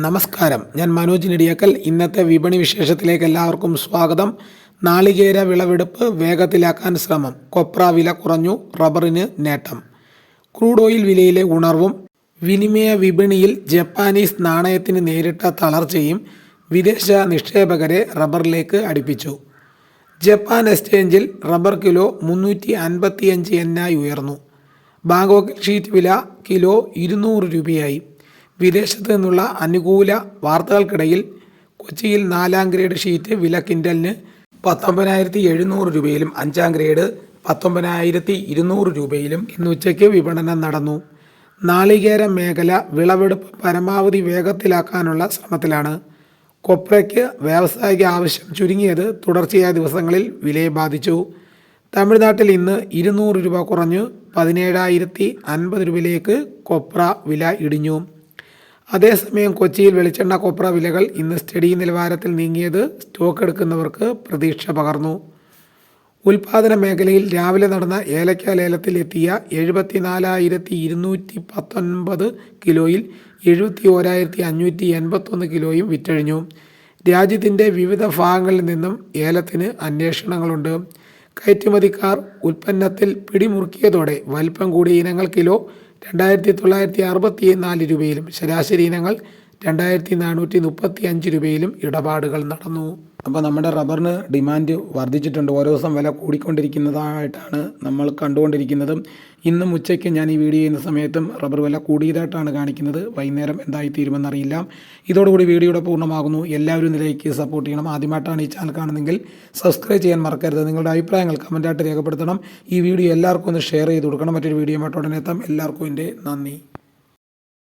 നമസ്കാരം, ഞാൻ മനോജ് നെടിയക്കൽ. ഇന്നത്തെ വിപണി വിശേഷത്തിലേക്ക് എല്ലാവർക്കും സ്വാഗതം. നാളികേര വിളവെടുപ്പ് വേഗത്തിലാക്കാൻ ശ്രമം. കൊപ്ര വില കുറഞ്ഞു, റബ്ബറിന് നേട്ടം. ക്രൂഡ് ഓയിൽ വിലയിലെ ഉണർവും വിനിമയ വിപണിയിൽ ജപ്പാനീസ് നാണയത്തിന് നേരിട്ട തളർച്ചയും വിദേശ നിക്ഷേപകരെ റബ്ബറിലേക്ക് അടുപ്പിച്ചു. ജപ്പാൻ എക്സ്ചേഞ്ചിൽ റബ്ബർ കിലോ 355 യെന്നായി ഉയർന്നു. ബാങ്കോക്കിൽ ഷീറ്റ് വില കിലോ 200 രൂപയായി. വിദേശത്ത് നിന്നുള്ള അനുകൂല വാർത്തകൾക്കിടയിൽ കൊച്ചിയിൽ 4ാം ഗ്രേഡ് ഷീറ്റ് വില കിൻഡലിന് 19,700 രൂപയിലും 5ാം ഗ്രേഡ് 19,200 രൂപയിലും ഇന്ന് ഉച്ചയ്ക്ക് വിപണനം നടന്നു. നാളികേര മേഖല വിളവെടുപ്പ് പരമാവധി വേഗത്തിലാക്കാനുള്ള ശ്രമത്തിലാണ്. കൊപ്രയ്ക്ക് വ്യാവസായിക ആവശ്യം ചുരുങ്ങിയത് തുടർച്ചയായ ദിവസങ്ങളിൽ വിലയെ ബാധിച്ചു. തമിഴ്നാട്ടിൽ ഇന്ന് 200 രൂപ കുറഞ്ഞ് 17,050 രൂപയിലേക്ക് കൊപ്ര വില ഇടിഞ്ഞു. അതേസമയം കൊച്ചിയിൽ വെളിച്ചെണ്ണ കൊപ്ര വിലകൾ ഇന്ന് സ്റ്റഡി നിലവാരത്തിൽ നീങ്ങിയത് സ്റ്റോക്ക് എടുക്കുന്നവർക്ക് പ്രതീക്ഷ പകർന്നു. ഉൽപാദന മേഖലയിൽ രാവിലെ നടന്ന ഏലക്ക ലേലത്തിൽ എത്തിയ 74,219 കിലോയിൽ 71,581 കിലോയും വിറ്റഴിഞ്ഞു. രാജ്യത്തിൻ്റെ വിവിധ ഭാഗങ്ങളിൽ നിന്നും ഏലത്തിന് അന്വേഷണങ്ങളുണ്ട്. കയറ്റുമതിക്കാർ ഉൽപ്പന്നത്തിൽ പിടിമുറുക്കിയതോടെ വലിപ്പം കൂടിയ ഇനങ്ങൾ കിലോ 2,964 രൂപയിലും ശരാശരി ഇനങ്ങൾ 2,435 രൂപയിലും ഇടപാടുകൾ നടന്നു. അപ്പോൾ നമ്മുടെ റബ്ബറിന് ഡിമാൻഡ് വർദ്ധിച്ചിട്ടുണ്ട്. ഓരോ ദിവസം വില കൂടിക്കൊണ്ടിരിക്കുന്നതായിട്ടാണ് നമ്മൾ കണ്ടുകൊണ്ടിരിക്കുന്നത്. ഇന്നും ഉച്ചയ്ക്ക് ഞാൻ ഈ വീഡിയോ ചെയ്യുന്ന സമയത്തും റബ്ബർ വില കൂടിയതായിട്ടാണ് കാണിക്കുന്നത്. വൈകുന്നേരം എന്തായി തീരുമെന്നറിയില്ല. ഇതോടുകൂടി വീഡിയോയുടെ പൂർണ്ണമാകുന്നു. എല്ലാവരും ഇതിലേക്ക് സപ്പോർട്ട് ചെയ്യണം. ആദ്യമായിട്ടാണ് ഈ ചാനൽ കാണുന്നതെങ്കിൽ സബ്സ്ക്രൈബ് ചെയ്യാൻ മറക്കരുത്. നിങ്ങളുടെ അഭിപ്രായങ്ങൾ കമൻറ്റായിട്ട് രേഖപ്പെടുത്തണം. ഈ വീഡിയോ എല്ലാവർക്കും ഒന്ന് ഷെയർ ചെയ്ത് കൊടുക്കണം. മറ്റൊരു വീഡിയോ ആയിട്ട് ഉടനെ എത്താം. എല്ലാവർക്കും എൻ്റെ നന്ദി.